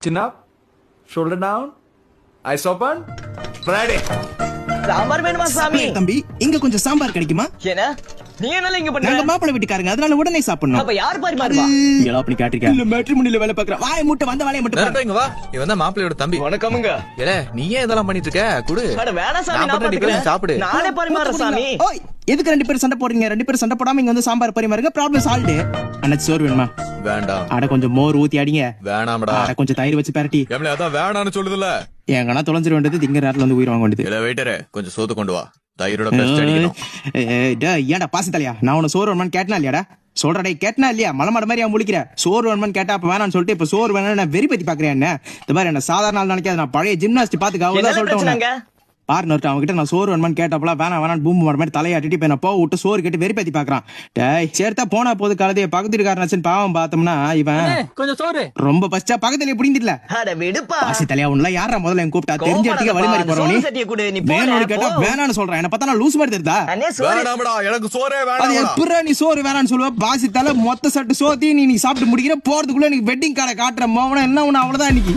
Chin up, shoulder down, eyes open, ready. Sambar வேணுமா சாமி? தம்பி இங்க கொஞ்சம் சாம்பார் கிடைக்குமா? என்ன நீ என்ன இங்க பண்ண? நாங்க மாப்பிள்ளை வீட்டுக்காரங்க, அதனால உடனே சாப்பிடணும். அப்ப யார் பரிமாறுவா? நீங்க அப்படி கேட்டிருக்க? இல்ல மேட்ரிமோனில வேலை பார்க்கற. வாயை மூட்ட வந்த வேலைய மட்டும் பாரு. இங்க வா. இவன் தான் மாப்பிள்ளையோட தம்பி. வணக்கம்ங்க. ஏல நீ ஏன் இதெல்லாம் பண்ணிட்டு இருக்க? குடு. அட வேணா சாமி, நான் பாத்துக்கிறேன். சாப்பிடு. நானே பரிமாறேன் சாமி. ஓய், எதுக்கு ரெண்டு பேரும் சண்டை போடுறீங்க? ரெண்டு பேரும் சண்டை போடாம இங்க வந்து சாம்பார் பரிமாறுங்க, ப்ராப்ளம் சால்வ். அண்ணாச்சி சோறு வேணுமா? வேண்டாம். அட கொஞ்சம் மோர் ஊத்தி அடிங்க. வேணாம்டா. அட கொஞ்சம் தயிர் வச்சு பரட்டி. எம்ல அதான் வேணாம்னு சொல்லுதுல. ஏங்கனா தொலைஞ்சிர வேண்டியது திங்க நேரத்துல வந்து உயிர் வாங்க வேண்டியது. இல்ல வெயிட்டரே கொஞ்சம் சோத்து கொண்டு வா. தயிரோட பெஸ்ட் அடிக்கணும். ஏன்டா பாசி தலையா, நான் உன சோறு வேணுமான்னு கேட்டனா இல்லையாடா? சொல்றடா கேட்டனா இல்லையா? மலமாட மாதிரி அவன் முழிக்கிற. சோறு வேணுமான்னு கேட்டா அப்ப வேணான்னு சொல்லிட்டு இப்ப சோறு வேணும்னு நான் வெறி பத்தி பாக்குறேன். என்ன இந்த மாதிரி என்ன சாதாரண நாள் நினைக்காது, நான் பழைய ஜிம்னாஸ்ட் பாத்துக்க அவ்வளவுதான் என்ன சொல்லிட்டு பிரச்சனைங்க? பார்ட்னர் அவன் கிட்ட நான் சோறு வேணுமான்னு கேட்டப்பல வேணாம் பூம்பு மாட மாதிரி தலையாட்டிட்டு இப்ப நான் போக விட்டு சோறு கேட்டு வெறி பத்தி பாக்குறான். டேய் சேர்த்தா போனா போது காலதே பக்கத்து இருக்காரனாச்சுன்னு பாவம் பார்த்தோம்னா இவன் கொஞ்சம் சோறு. ரொம்ப பச்சா பக்கத்துல புடிங்கிடல. அட விடுப்பா. பாசி தலையா உன்ன யாரா முதல்ல என் கூப்பிட்டா தெரிஞ்ச இடத்துக்கு வழி மாதிரி போறவனி. சோறு சட்டியை கொடு, நீ போ. வேணும்னு கேட்டா வேணான்னு சொல்றேன். என்ன பார்த்தா நான் லூஸ் மாதிரி தெரியுதா? அண்ணே சோறு. வேணாம்டா எனக்கு சோறே அது வேணாம். எப்பறா நீ சோறு வேணான்னு சொல்லுவ? பாசி தலை மொத்த சட்டு சோத்தி நீ சாப்பிட்டு முடிக்கிற போறதுக்குள்ள நீ வெட்டிங் கார்டை காட்டுற மோவன என்ன உன அவ்வளவுதான் இன்னைக்கு.